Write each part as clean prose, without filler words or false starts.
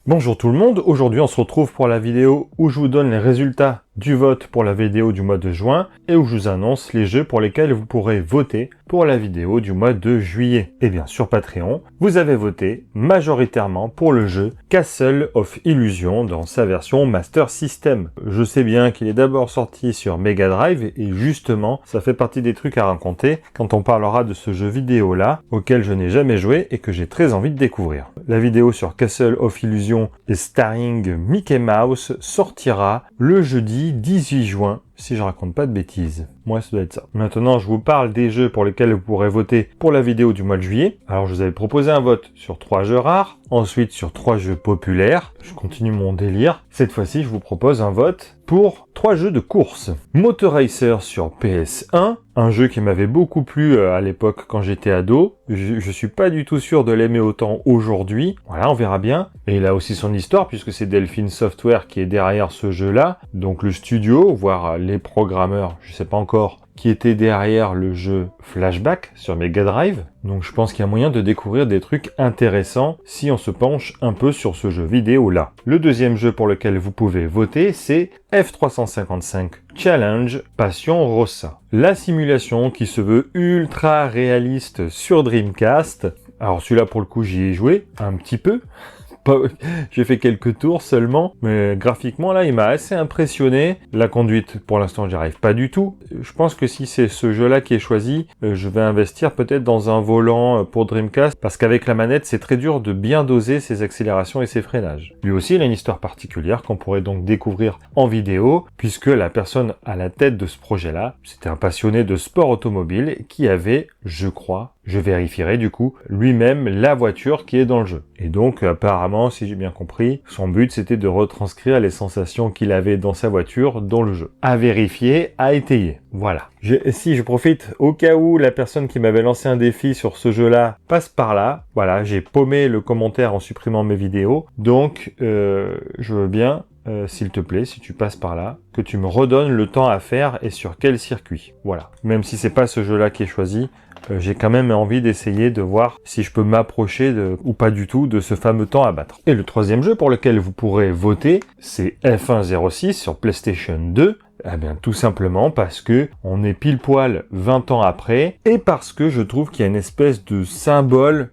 Bonjour tout le monde, aujourd'hui on se retrouve pour la vidéo où je vous donne les résultats du vote pour la vidéo du mois de juin et où je vous annonce les jeux pour lesquels vous pourrez voter pour la vidéo du mois de juillet. Et bien sur Patreon, vous avez voté majoritairement pour le jeu Castle of Illusion dans sa version Master System. Je sais bien qu'il est d'abord sorti sur Mega Drive et justement ça fait partie des trucs à raconter quand on parlera de ce jeu vidéo là auquel je n'ai jamais joué et que j'ai très envie de découvrir. La vidéo sur Castle of Illusion et starring Mickey Mouse sortira le jeudi 18 juin, si je raconte pas de bêtises. Moi, ça doit être ça. Maintenant, je vous parle des jeux pour lesquels vous pourrez voter pour la vidéo du mois de juillet. Alors, je vous avais proposé un vote sur 3 jeux rares, ensuite sur 3 jeux populaires. Je continue mon délire. Cette fois-ci, je vous propose un vote pour 3 jeux de course. Motor Racer sur PS1, un jeu qui m'avait beaucoup plu à l'époque quand j'étais ado. Je suis pas du tout sûr de l'aimer autant aujourd'hui. Voilà, on verra bien. Et il a aussi son histoire puisque c'est Delphine Software qui est derrière ce jeu-là. Donc le studio, voire les programmeurs, je sais pas encore, qui était derrière le jeu Flashback sur Mega Drive. Donc je pense qu'il y a moyen de découvrir des trucs intéressants si on se penche un peu sur ce jeu vidéo là. Le deuxième jeu pour lequel vous pouvez voter, c'est F355 Challenge Passion Rossa. La simulation qui se veut ultra réaliste sur Dreamcast. Alors celui-là pour le coup j'y ai joué un petit peu. J'ai fait quelques tours seulement, mais graphiquement là il m'a assez impressionné. La conduite pour l'instant j'y arrive pas du tout. Je pense que si c'est ce jeu là qui est choisi, je vais investir peut-être dans un volant pour Dreamcast, parce qu'avec la manette c'est très dur de bien doser ses accélérations et ses freinages. Lui aussi il a une histoire particulière qu'on pourrait donc découvrir en vidéo, puisque la personne à la tête de ce projet là, c'était un passionné de sport automobile qui avait, je crois, je vérifierai du coup, lui-même la voiture qui est dans le jeu. Et donc apparemment, si j'ai bien compris, son but c'était de retranscrire les sensations qu'il avait dans sa voiture dans le jeu. À vérifier, à étayer. Voilà. Si je profite, au cas où la personne qui m'avait lancé un défi sur ce jeu-là passe par là, voilà, j'ai paumé le commentaire en supprimant mes vidéos. Donc je veux bien, s'il te plaît, si tu passes par là, que tu me redonnes le temps à faire et sur quel circuit. Voilà. Même si c'est pas ce jeu-là qui est choisi, j'ai quand même envie d'essayer de voir si je peux m'approcher ou pas du tout de ce fameux temps à battre. Et le troisième jeu pour lequel vous pourrez voter, c'est F106 sur PlayStation 2. Eh bien, tout simplement parce que on est pile poil 20 ans après et parce que je trouve qu'il y a une espèce de symbole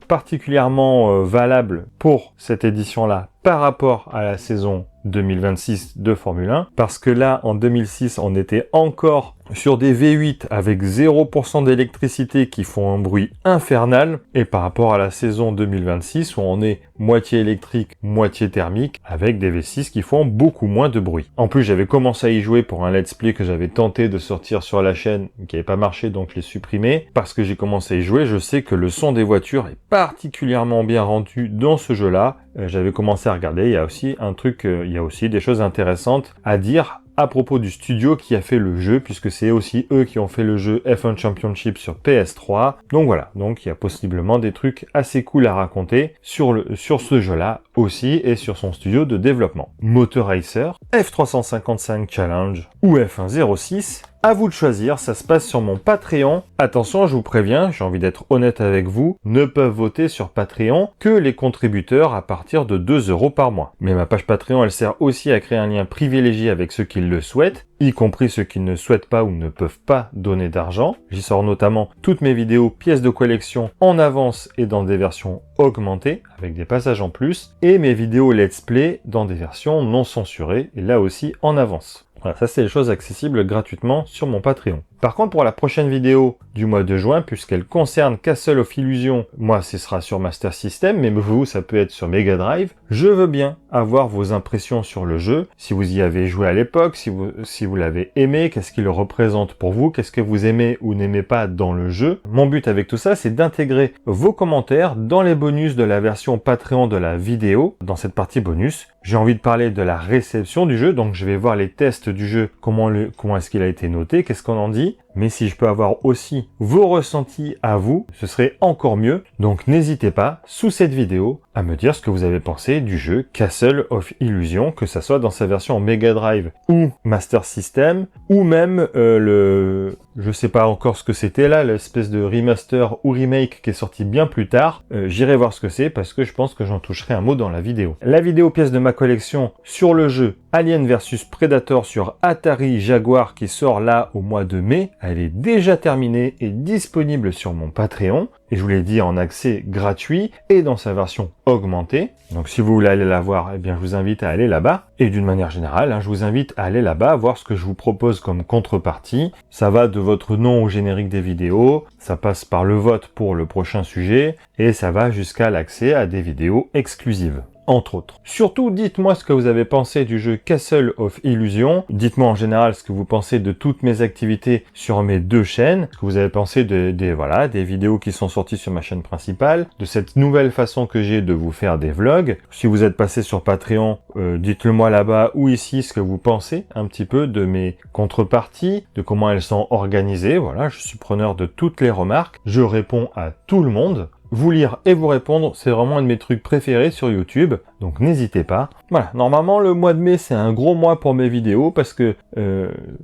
particulièrement valable pour cette édition-là par rapport à la saison 2026 de Formule 1, parce que là, en 2006, on était encore sur des V8 avec 0% d'électricité qui font un bruit infernal, et par rapport à la saison 2026 où on est moitié électrique, moitié thermique, avec des V6 qui font beaucoup moins de bruit. En plus, j'avais commencé à y jouer pour un let's play que j'avais tenté de sortir sur la chaîne, qui n'avait pas marché, donc je l'ai supprimé. Parce que j'ai commencé à y jouer, je sais que le son des voitures est particulièrement bien rendu dans ce jeu-là. J'avais commencé à regarder, il y a aussi un truc, il y a aussi des choses intéressantes à dire à propos du studio qui a fait le jeu, puisque c'est aussi eux qui ont fait le jeu F1 Championship sur PS3. Donc voilà, donc il y a possiblement des trucs assez cool à raconter sur ce jeu-là aussi et sur son studio de développement. Motor Racer, F355 Challenge ou F106, à vous de choisir, ça se passe sur mon Patreon. Attention, je vous préviens, j'ai envie d'être honnête avec vous, ne peuvent voter sur Patreon que les contributeurs à partir de 2 € par mois. Mais ma page Patreon, elle sert aussi à créer un lien privilégié avec ceux qui le souhaitent, y compris ceux qui ne souhaitent pas ou ne peuvent pas donner d'argent. J'y sors notamment toutes mes vidéos pièces de collection en avance et dans des versions augmentées, avec des passages en plus, et mes vidéos let's play dans des versions non censurées, et là aussi en avance. Voilà, ça c'est les choses accessibles gratuitement sur mon Patreon. Par contre, pour la prochaine vidéo du mois de juin, puisqu'elle concerne Castle of Illusion, moi ce sera sur Master System, mais vous, ça peut être sur Mega Drive, je veux bien avoir vos impressions sur le jeu, si vous y avez joué à l'époque, si vous l'avez aimé, qu'est-ce qu'il représente pour vous, qu'est-ce que vous aimez ou n'aimez pas dans le jeu. Mon but avec tout ça, c'est d'intégrer vos commentaires dans les bonus de la version Patreon de la vidéo. Dans cette partie bonus, j'ai envie de parler de la réception du jeu, donc je vais voir les tests du jeu, comment est-ce qu'il a été noté, qu'est-ce qu'on en dit. mais si je peux avoir aussi vos ressentis à vous, ce serait encore mieux. Donc n'hésitez pas, sous cette vidéo, à me dire ce que vous avez pensé du jeu Castle of Illusion, que ça soit dans sa version Mega Drive ou Master System, ou même je sais pas encore ce que c'était là, l'espèce de remaster ou remake qui est sorti bien plus tard. J'irai voir ce que c'est parce que je pense que j'en toucherai un mot dans la vidéo. La vidéo pièce de ma collection sur le jeu Alien vs Predator sur Atari Jaguar qui sort là au mois de mai, elle est déjà terminée et disponible sur mon Patreon. Et je vous l'ai dit en accès gratuit et dans sa version augmentée. Donc si vous voulez aller la voir, eh bien je vous invite à aller là-bas. Et d'une manière générale, je vous invite à aller là-bas, voir ce que je vous propose comme contrepartie. Ça va de votre nom au générique des vidéos, ça passe par le vote pour le prochain sujet, et ça va jusqu'à l'accès à des vidéos exclusives, entre autres. Surtout, dites-moi ce que vous avez pensé du jeu Castle of Illusion. Dites-moi en général ce que vous pensez de toutes mes activités sur mes deux chaînes. Ce que vous avez pensé des vidéos qui sont sorties sur ma chaîne principale, de cette nouvelle façon que j'ai de vous faire des vlogs. Si vous êtes passé sur Patreon, dites-le moi là-bas ou ici ce que vous pensez un petit peu de mes contreparties, de comment elles sont organisées. Voilà, je suis preneur de toutes les remarques. Je réponds à tout le monde. Vous lire et vous répondre, c'est vraiment un de mes trucs préférés sur YouTube, donc n'hésitez pas. Voilà, normalement le mois de mai c'est un gros mois pour mes vidéos parce que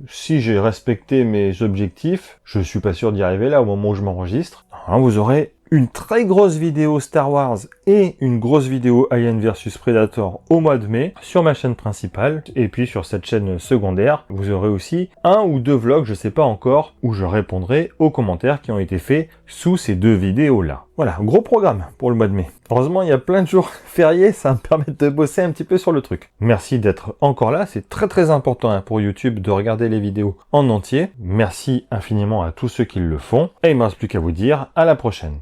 si j'ai respecté mes objectifs, je suis pas sûr d'y arriver là au moment où je m'enregistre. Vous aurez une très grosse vidéo Star Wars et une grosse vidéo Alien vs Predator au mois de mai sur ma chaîne principale et puis sur cette chaîne secondaire, vous aurez aussi un ou deux vlogs, je sais pas encore, où je répondrai aux commentaires qui ont été faits sous ces deux vidéos là. Voilà, gros programme pour le mois de mai. Heureusement, il y a plein de jours fériés, ça va me permet de bosser un petit peu sur le truc. Merci d'être encore là, c'est très très important pour YouTube de regarder les vidéos en entier. Merci infiniment à tous ceux qui le font et il ne me reste plus qu'à vous dire à la prochaine.